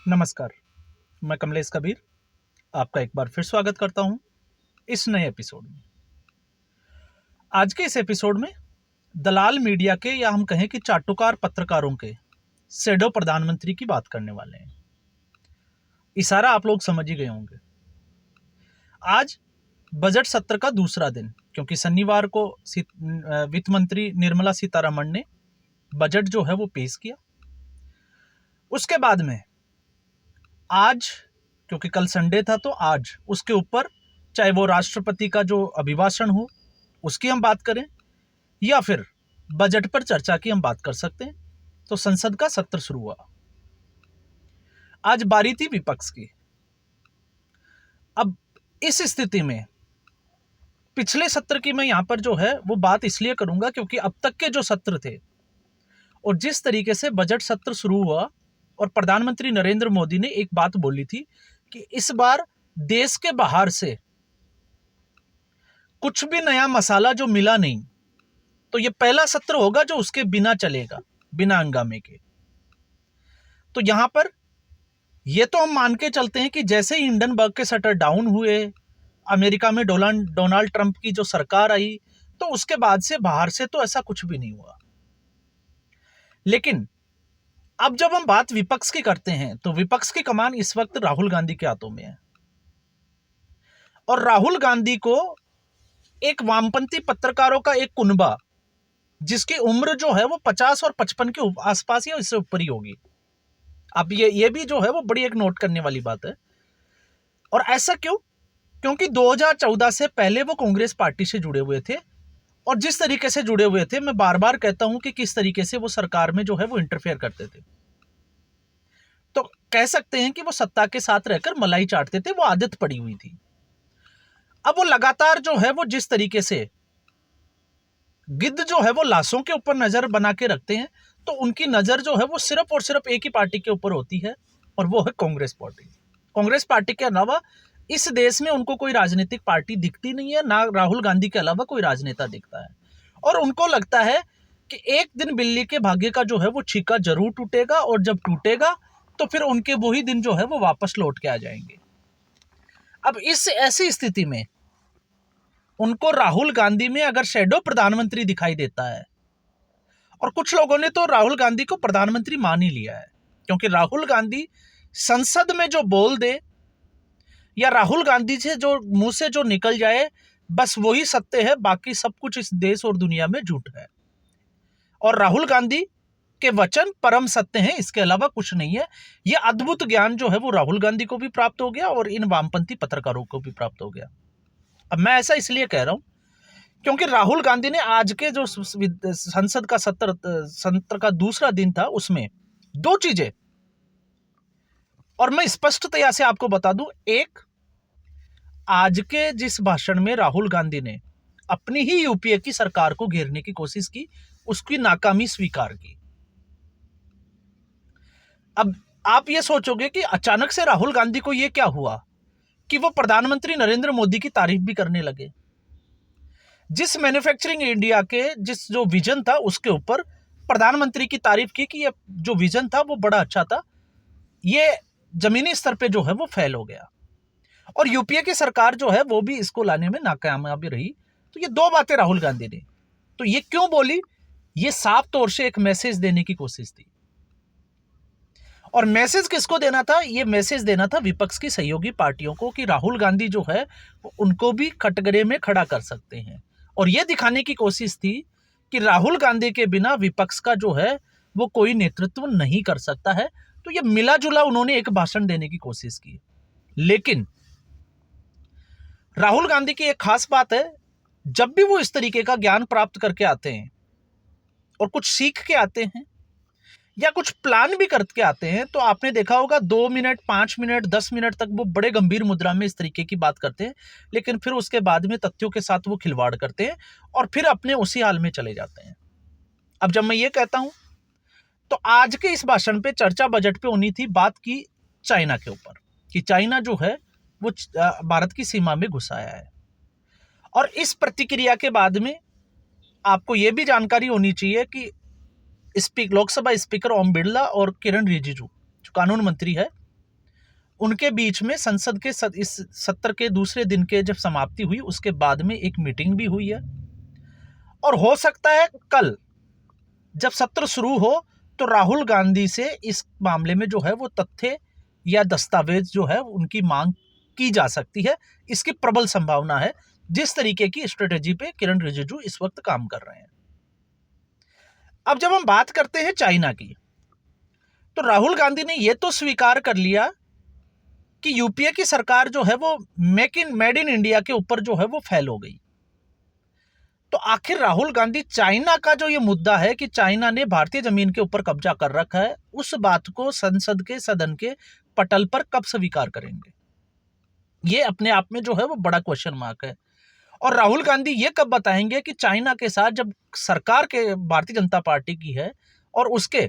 नमस्कार, मैं कमलेश कबीर आपका एक बार फिर स्वागत करता हूं इस नए एपिसोड में। आज के इस एपिसोड में दलाल मीडिया के या हम कहें कि चाटुकार पत्रकारों के शैडो प्रधानमंत्री की बात करने वाले हैं। इशारा आप लोग समझ ही गए होंगे। आज बजट सत्र का दूसरा दिन, क्योंकि शनिवार को वित्त मंत्री निर्मला सीतारमण ने बजट जो है वो पेश किया। उसके बाद में आज, क्योंकि कल संडे था, तो आज उसके ऊपर चाहे वो राष्ट्रपति का जो अभिभाषण हो उसकी हम बात करें या फिर बजट पर चर्चा की हम बात कर सकते हैं। तो संसद का सत्र शुरू हुआ। आज बारी थी विपक्ष की। अब इस स्थिति में पिछले सत्र की मैं यहां पर जो है वो बात इसलिए करूंगा क्योंकि अब तक के जो सत्र थे और जिस तरीके से बजट सत्र शुरू हुआ, और प्रधानमंत्री नरेंद्र मोदी ने एक बात बोली थी कि इस बार देश के बाहर से कुछ भी नया मसाला जो मिला नहीं, तो ये पहला सत्र होगा जो उसके बिना चलेगा, बिना हंगामे के। तो यहां पर ये तो हम मान के चलते हैं कि जैसे ही हिंडनबर्ग के शटर डाउन हुए, अमेरिका में डोनाल्ड ट्रंप की जो सरकार आई, तो उसके बाद से बाहर से तो ऐसा कुछ भी नहीं हुआ। लेकिन अब जब हम बात विपक्ष की करते हैं तो विपक्ष की कमान इस वक्त राहुल गांधी के हाथों में है। और राहुल गांधी को एक वामपंथी पत्रकारों का एक कुनबा, जिसकी उम्र जो है वो 50 और 55 के आसपास या इससे ऊपर ही होगी। अब ये भी जो है वो बड़ी एक नोट करने वाली बात है। और ऐसा क्यों? क्योंकि 2014 से पहले वो कांग्रेस पार्टी से जुड़े हुए थे, और जिस तरीके से जुड़े हुए थे, मैं बार बार कहता हूं कि किस तरीके से वो सरकार में जो है वो इंटरफेयर करते थे। तो कह सकते हैं कि वो सत्ता के साथ रहकर मलाई चाटते थे, वो आदत पड़ी हुई थी। अब वो लगातार जो है वो जिस तरीके से गिद्ध जो है वो लाशों के ऊपर नजर बना के रखते हैं, तो उनकी नजर जो है वो सिर्फ और सिर्फ एक ही पार्टी के ऊपर होती है, और वो है कांग्रेस पार्टी। कांग्रेस पार्टी के अलावा इस देश में उनको कोई राजनीतिक पार्टी दिखती नहीं है, ना राहुल गांधी के अलावा कोई राजनेता दिखता है। और उनको लगता है कि एक दिन बिल्ली के भाग्य का जो है वो छीका जरूर टूटेगा, और जब टूटेगा तो फिर उनके वही दिन जो है वो वापस लौट के आ जाएंगे। अब इस ऐसी स्थिति में उनको राहुल गांधी में अगर शैडो प्रधानमंत्री दिखाई देता है, और कुछ लोगों ने तो राहुल गांधी को प्रधानमंत्री मान ही लिया है, क्योंकि राहुल गांधी संसद में जो बोल दे या राहुल गांधी से जो मुंह से जो निकल जाए, बस वही सत्य है, बाकी सब कुछ इस देश और दुनिया में झूठ है। और राहुल गांधी के वचन परम सत्य हैं, इसके अलावा कुछ नहीं है। यह अद्भुत ज्ञान जो है वो राहुल गांधी को भी प्राप्त हो गया और इन वामपंथी पत्रकारों को भी प्राप्त हो गया। अब मैं ऐसा इसलिए कह रहा हूं क्योंकि राहुल गांधी ने आज के जो संसद का सत्र का दूसरा दिन था, उसमें दो चीजें, और मैं स्पष्टतया से आपको बता दूं। एक, आज के जिस भाषण में राहुल गांधी ने अपनी ही यूपीए की सरकार को घेरने की कोशिश की, उसकी नाकामी स्वीकार की। अब आप ये सोचोगे कि अचानक से राहुल गांधी को ये क्या हुआ कि वो प्रधानमंत्री नरेंद्र मोदी की तारीफ भी करने लगे। जिस मैन्युफैक्चरिंग इंडिया के जिस जो विजन था उसके ऊपर प्रधानमंत्री की तारीफ की कि ये जो विजन था वो बड़ा अच्छा था, ये जमीनी स्तर पे जो है वो फेल हो गया, और यूपीए की सरकार जो है वो भी इसको लाने में नाकामयाब रही। तो ये दो बातें राहुल गांधी ने तो ये क्यों बोली? ये साफ तौर से एक मैसेज देने की कोशिश थी। और मैसेज किसको देना था? ये मैसेज देना था विपक्ष की सहयोगी पार्टियों को कि राहुल गांधी जो है उनको भी कटघरे में खड़ा कर सकते हैं, और यह दिखाने की कोशिश थी कि राहुल गांधी के बिना विपक्ष का जो है वो कोई नेतृत्व नहीं कर सकता है। तो ये मिला जुला उन्होंने एक भाषण देने की कोशिश की। लेकिन राहुल गांधी की एक खास बात है, जब भी वो इस तरीके का ज्ञान प्राप्त करके आते हैं और कुछ सीख के आते हैं या कुछ प्लान भी करके आते हैं, तो आपने देखा होगा 2 मिनट, 5 मिनट, 10 मिनट तक वो बड़े गंभीर मुद्रा में इस तरीके की बात करते हैं, लेकिन फिर उसके बाद में तथ्यों के साथ वो खिलवाड़ करते हैं और फिर अपने उसी हाल में चले जाते हैं। अब जब मैं ये कहता हूं, तो आज के इस भाषण पे चर्चा बजट पे होनी थी, बात की चाइना के ऊपर कि चाइना जो है वो भारत की सीमा में घुस आया है। और इस प्रतिक्रिया के बाद में आपको यह भी जानकारी होनी चाहिए कि लोकसभा स्पीकर ओम बिरला और किरण रिजिजू जो कानून मंत्री है, उनके बीच में संसद के इस सत्र के दूसरे दिन के जब समाप्ति हुई उसके बाद में एक मीटिंग भी हुई है, और हो सकता है कल जब सत्र शुरू हो तो राहुल गांधी से इस मामले में जो है वो तथ्य या दस्तावेज जो है उनकी मांग की जा सकती है। इसकी प्रबल संभावना है, जिस तरीके की स्ट्रेटेजी पे किरण रिजिजू इस वक्त काम कर रहे हैं। अब जब हम बात करते हैं चाइना की, तो राहुल गांधी ने यह तो स्वीकार कर लिया कि यूपीए की सरकार जो है वो मेड इन इंडिया के ऊपर जो है वो फेल हो गई। तो आखिर राहुल गांधी चाइना का जो ये मुद्दा है कि चाइना ने भारतीय जमीन के ऊपर कब्जा कर रखा है, उस बात को संसद के सदन के पटल पर कब स्वीकार करेंगे, ये अपने आप में जो है वो बड़ा क्वेश्चन मार्क है। और राहुल गांधी ये कब बताएंगे कि चाइना के साथ जब सरकार के भारतीय जनता पार्टी की है और उसके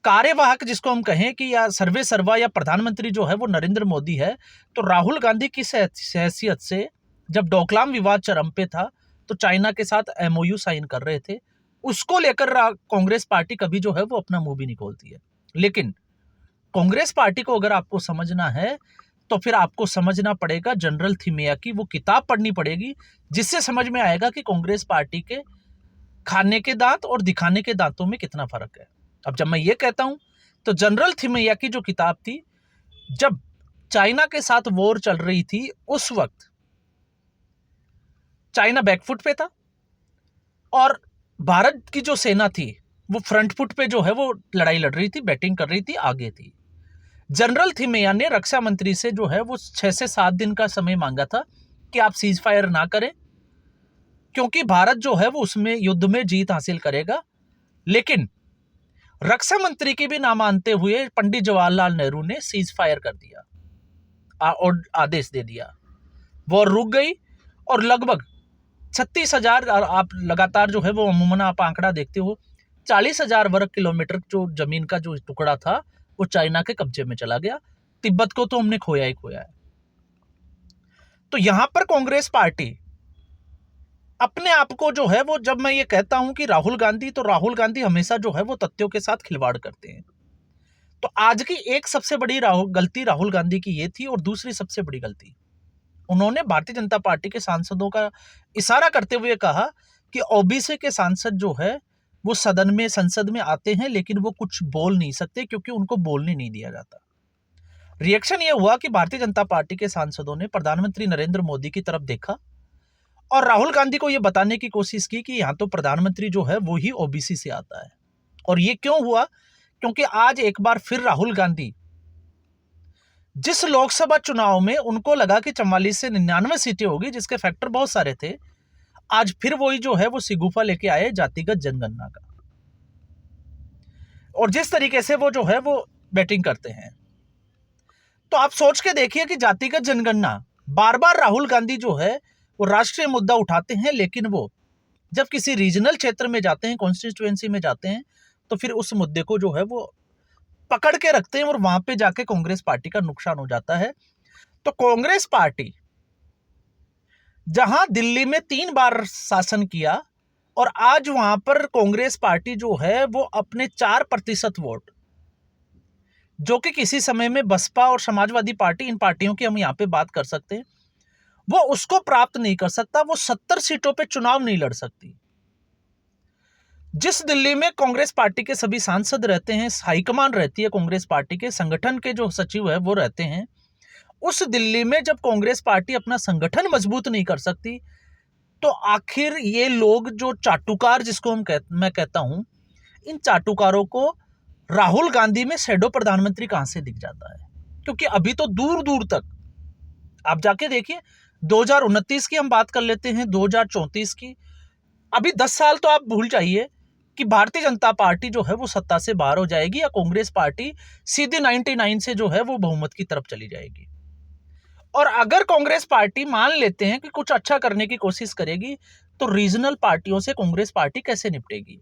कार्यवाहक जिसको हम कहें कि या सर्वे सर्वा या प्रधानमंत्री जो है वो नरेंद्र मोदी है, तो राहुल गांधी किस हैसियत से जब डोकलाम विवाद चरम पे था तो चाइना के साथ एमओयू साइन कर रहे थे, उसको लेकर कांग्रेस पार्टी कभी जो है वो अपना मुंह भी नहीं खोलती है। लेकिन कांग्रेस पार्टी को अगर आपको समझना है तो फिर आपको समझना पड़ेगा जनरल थिमिया की वो किताब पढ़नी पड़ेगी, जिससे समझ में आएगा कि कांग्रेस पार्टी के खाने के दांत और दिखाने के दांतों में कितना फर्क है। अब जब मैं ये कहता हूं तो जनरल थिमिया की जो किताब थी, जब चाइना के साथ वॉर चल रही थी उस वक्त चाइना बैकफुट पे था और भारत की जो सेना थी वो फ्रंट फुट पे जो है वो लड़ाई लड़ रही थी, बैटिंग कर रही थी, आगे थी। जनरल थिमिया ने रक्षा मंत्री से जो है वो 6 से 7 दिन का समय मांगा था कि आप सीज फायर ना करें, क्योंकि भारत जो है वो उसमें युद्ध में जीत हासिल करेगा। लेकिन रक्षा मंत्री की भी ना मानते हुए पंडित जवाहरलाल नेहरू ने सीज फायर कर दिया और आदेश दे दिया, वॉर रुक गई और लगभग 36,000, आप लगातार जो है वो अमूमन आप आंकड़ा देखते हो 40,000 वर्ग किलोमीटर जो जमीन का जो टुकड़ा था वो चाइना के कब्जे में चला गया। तिब्बत को तो हमने खोया ही खोया है। तो यहां पर कांग्रेस पार्टी अपने आप को जो है वो, जब मैं ये कहता हूं कि राहुल गांधी, तो राहुल गांधी हमेशा जो है वो तथ्यों के साथ खिलवाड़ करते हैं। तो आज की एक सबसे बड़ी गलती राहुल गांधी की ये थी, और दूसरी सबसे बड़ी गलती उन्होंने भारतीय जनता पार्टी के सांसदों का इशारा करते हुए कहा कि ओबीसी के सांसद जो है वो सदन में संसद में आते हैं लेकिन वो कुछ बोल नहीं सकते क्योंकि उनको बोलने नहीं दिया जाता। रिएक्शन ये हुआ कि भारतीय जनता पार्टी के सांसदों ने प्रधानमंत्री नरेंद्र मोदी की तरफ देखा और राहुल गांधी को यह बताने की कोशिश की कि यहां तो प्रधानमंत्री जो है वो ही ओबीसी से आता है। और ये क्यों हुआ? क्योंकि आज एक बार फिर राहुल गांधी, जिस लोकसभा चुनाव में उनको लगा कि 44 से 99 सीटें होगी, जिसके फैक्टर बहुत सारे थे, आज फिर वही जो है वो सिगुफा लेके आए जातिगत जनगणना का, और जिस तरीके से वो जो है वो बैटिंग करते हैं। तो आप सोच के देखिए कि जातिगत जनगणना बार बार राहुल गांधी जो है वो राष्ट्रीय मुद्दा उठाते हैं, लेकिन वो जब किसी रीजनल क्षेत्र में जाते हैं, कॉन्स्टिट्यूएंसी में जाते हैं, तो फिर उस मुद्दे को जो है वो पकड़ के रखते हैं और वहां पे जाके कांग्रेस पार्टी का नुकसान हो जाता है। तो कांग्रेस पार्टी जहां दिल्ली में 3 बार शासन किया और आज वहां पर कांग्रेस पार्टी जो है वो अपने 4% वोट, जो कि किसी समय में बसपा और समाजवादी पार्टी, इन पार्टियों की हम यहां पे बात कर सकते हैं, वो उसको प्राप्त नहीं कर सकता। वो 70 सीटों पे चुनाव नहीं लड़ सकती। जिस दिल्ली में कांग्रेस पार्टी के सभी सांसद रहते हैं, हाईकमान रहती है कांग्रेस पार्टी के, संगठन के जो सचिव है वो रहते हैं, उस दिल्ली में जब कांग्रेस पार्टी अपना संगठन मजबूत नहीं कर सकती, तो आखिर ये लोग जो चाटुकार, जिसको मैं कहता हूं, इन चाटुकारों को राहुल गांधी में शैडो प्रधानमंत्री कहां से दिख जाता है? क्योंकि अभी तो दूर दूर तक आप जाके देखिए, 2029 की हम बात कर लेते हैं, 2034 की, अभी 10 साल तो आप भूल जाइए कि भारतीय जनता पार्टी जो है वो सत्ता से बाहर हो जाएगी या कांग्रेस पार्टी सीधे 99 से जो है वो बहुमत की तरफ चली जाएगी। और अगर कांग्रेस पार्टी मान लेते हैं कि कुछ अच्छा करने की कोशिश करेगी, तो रीजनल पार्टियों से कांग्रेस पार्टी कैसे निपटेगी?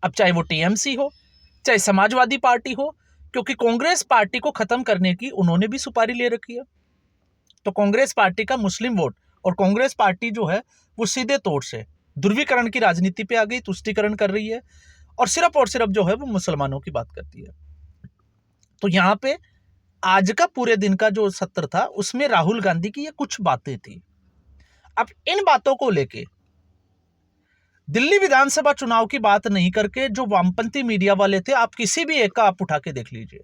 अब चाहे वो टीएमसी हो, चाहे समाजवादी पार्टी हो, क्योंकि कांग्रेस पार्टी को खत्म करने की उन्होंने भी सुपारी ले रखी है। तो कांग्रेस पार्टी का मुस्लिम वोट, और कांग्रेस पार्टी जो है वो सीधे तौर से ध्रुवीकरण की राजनीति पे आ गई, तुष्टीकरण कर रही है और सिर्फ जो है वो मुसलमानों की बात करती है। तो यहां पे आज का पूरे दिन का जो सत्र था उसमें राहुल गांधी की ये कुछ बातें थी। अब इन बातों को लेके दिल्ली विधानसभा चुनाव की बात नहीं करके जो वामपंथी मीडिया वाले थे, आप किसी भी एक का आप उठा के देख लीजिए,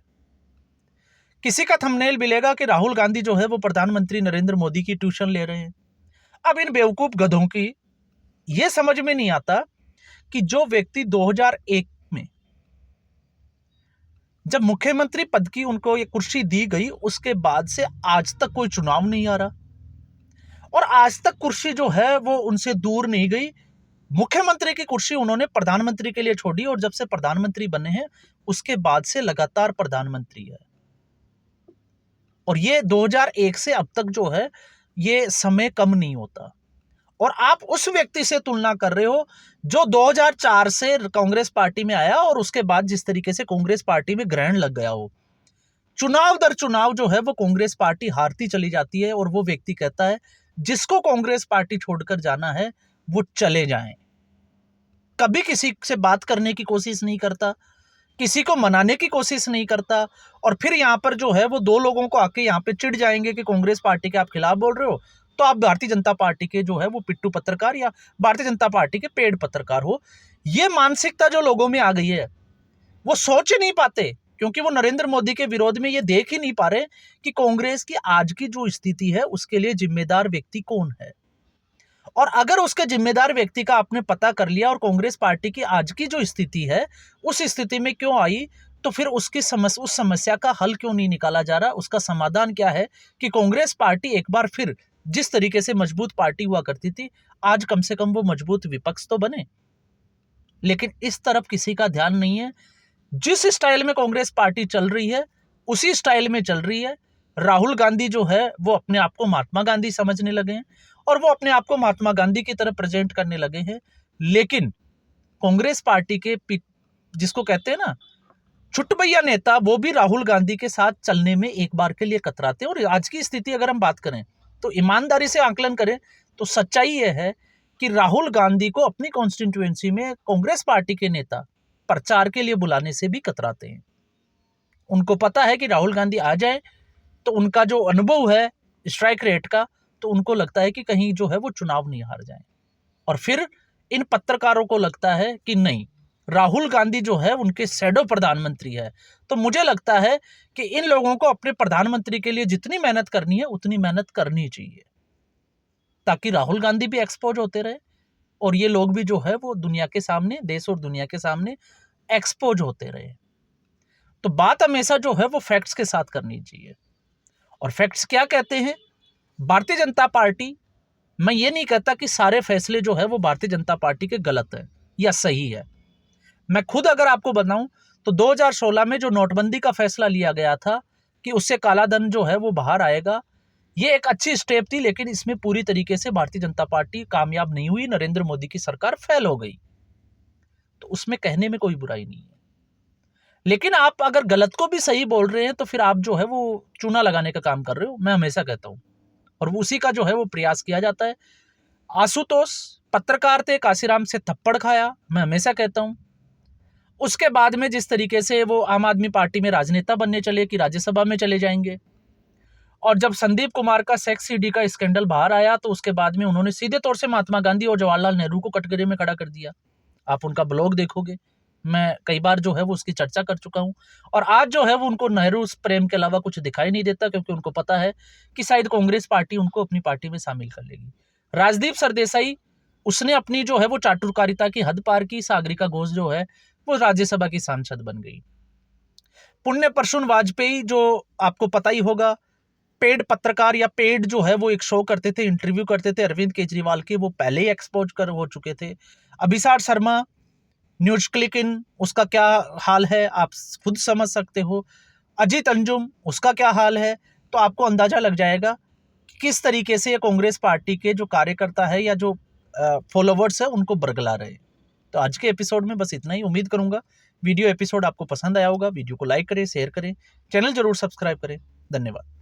किसी का थंबनेल मिलेगा कि राहुल गांधी जो है वो प्रधानमंत्री नरेंद्र मोदी की ट्यूशन ले रहे हैं। अब इन बेवकूफ गधों की यह समझ में नहीं आता कि जो व्यक्ति 2001 में जब मुख्यमंत्री पद की उनको ये कुर्सी दी गई, उसके बाद से आज तक कोई चुनाव नहीं आ रहा और आज तक कुर्सी जो है वो उनसे दूर नहीं गई। मुख्यमंत्री की कुर्सी उन्होंने प्रधानमंत्री के लिए छोड़ी और जब से प्रधानमंत्री बने हैं उसके बाद से लगातार प्रधानमंत्री है। और ये 2001 से अब तक जो है ये समय कम नहीं होता। और आप उस व्यक्ति से तुलना कर रहे हो जो 2004 से कांग्रेस पार्टी में आया और उसके बाद जिस तरीके से कांग्रेस पार्टी में ग्रहण लग गया हो, चुनाव दर चुनाव जो है वो कांग्रेस पार्टी हारती चली जाती है और वो व्यक्ति कहता है जिसको कांग्रेस पार्टी छोड़कर जाना है वो चले जाएं। कभी किसी से बात करने की कोशिश नहीं करता, किसी को मनाने की कोशिश नहीं करता। और फिर यहां पर जो है वो दो लोगों को आके यहां पे चिढ़ जाएंगे कि कांग्रेस पार्टी के आप खिलाफ बोल रहे हो, तो आप भारतीय जनता पार्टी के जो है वो पिट्टू पत्रकार या भारतीय जनता पार्टी के पेड पत्रकार हो। ये मानसिकता जो लोगों में आ गई है, वो सोच ही नहीं पाते क्योंकि वो नरेंद्र मोदी के विरोध में ये देख ही नहीं पा रहे कि कांग्रेस की आज की जो स्थिति है उसके लिए जिम्मेदार व्यक्ति कौन है। और अगर उसके जिम्मेदार व्यक्ति का आपने पता कर लिया और कांग्रेस पार्टी की आज की जो स्थिति है उस स्थिति में क्यों आई, तो फिर उस समस्या का हल क्यों नहीं निकाला जा रहा, उसका समाधान क्या है कि कांग्रेस पार्टी एक बार फिर जिस तरीके से मजबूत पार्टी हुआ करती थी, आज कम से कम वो मजबूत विपक्ष तो बने। लेकिन इस तरफ किसी का ध्यान नहीं है। जिस स्टाइल में कांग्रेस पार्टी चल रही है उसी स्टाइल में चल रही है। राहुल गांधी जो है वो अपने आप को महात्मा गांधी समझने लगे हैं और वो अपने आप को महात्मा गांधी की तरह प्रेजेंट करने लगे हैं। लेकिन कांग्रेस पार्टी के जिसको कहते हैं ना छुटभैया नेता, वो भी राहुल गांधी के साथ चलने में एक बार के लिए कतराते हैं। और आज की स्थिति अगर हम बात करें तो ईमानदारी से आकलन करें तो सच्चाई यह है कि राहुल गांधी को अपनी कॉन्स्टिट्यूएंसी में कांग्रेस पार्टी के नेता प्रचार के लिए बुलाने से भी कतराते हैं। उनको पता है कि राहुल गांधी आ जाए तो उनका जो अनुभव है स्ट्राइक रेट का, तो उनको लगता है कि कहीं जो है वो चुनाव नहीं हार जाए। और फिर इन पत्रकारों को लगता है कि नहीं, राहुल गांधी जो है उनके शैडो प्रधानमंत्री है। तो मुझे लगता है कि इन लोगों को अपने प्रधानमंत्री के लिए जितनी मेहनत करनी है उतनी मेहनत करनी चाहिए, ताकि राहुल गांधी भी एक्सपोज होते रहे और ये लोग भी जो है वो दुनिया के सामने, देश और दुनिया के सामने एक्सपोज होते रहे। तो बात हमेशा जो है वो फैक्ट्स के साथ करनी चाहिए। और फैक्ट्स क्या कहते हैं? भारतीय जनता पार्टी, मैं ये नहीं कहता कि सारे फैसले जो है वो भारतीय जनता पार्टी के गलत है या सही है। मैं खुद अगर आपको बताऊं तो 2016 में जो नोटबंदी का फैसला लिया गया था कि उससे काला धन जो है वो बाहर आएगा, ये एक अच्छी स्टेप थी। लेकिन इसमें पूरी तरीके से भारतीय जनता पार्टी कामयाब नहीं हुई, नरेंद्र मोदी की सरकार फेल हो गई। तो उसमें कहने में कोई बुराई नहीं है। लेकिन आप अगर गलत को भी सही बोल रहे हैं तो फिर आप जो है वो चूना लगाने का काम कर रहे हो, मैं हमेशा कहता हूं। और उसी का जो है वो प्रयास किया जाता है। आशुतोष पत्रकार थे, काशीराम से थप्पड़ खाया, मैं हमेशा कहता हूं। उसके बाद में जिस तरीके से वो आम आदमी पार्टी में राजनेता बनने चले कि राज्यसभा में चले जाएंगे, और जब संदीप कुमार का सेक्स सीडी का स्कैंडल बाहर आया तो उसके बाद में उन्होंने सीधे तौर से महात्मा गांधी और जवाहरलाल नेहरू को कटघरे में खड़ा कर दिया। आप उनका ब्लॉग देखोगे, मैं कई बार जो है वो उसकी चर्चा कर चुका हूं। और आज जो है वो उनको नेहरू प्रेम के अलावा कुछ दिखाई नहीं देता, क्योंकि उनको पता है कि शायद कांग्रेस पार्टी उनको अपनी पार्टी में शामिल कर लेगी। राजदीप सरदेसाई, उसने अपनी जो है वो चाटुकारिता की हद पार की, सागरिका घोष जो है वो राज्यसभा की सांसद बन गई। पुण्य प्रसून वाजपेयी, जो आपको पता ही होगा, पेड पत्रकार या पेड जो है वो एक शो करते थे, इंटरव्यू करते थे अरविंद केजरीवाल के, वो पहले ही एक्सपोज कर हो चुके थे। अभिसार शर्मा, न्यूज क्लिक इन, उसका क्या हाल है आप खुद समझ सकते हो। अजीत अंजुम, उसका क्या हाल है, तो आपको अंदाजा लग जाएगा कि किस तरीके से ये कांग्रेस पार्टी के जो कार्यकर्ता है या जो फॉलोवर्स है उनको बरगला रहे। तो आज के एपिसोड में बस इतना ही। उम्मीद करूंगा वीडियो एपिसोड आपको पसंद आया होगा। वीडियो को लाइक करें, शेयर करें, चैनल जरूर सब्सक्राइब करें। धन्यवाद।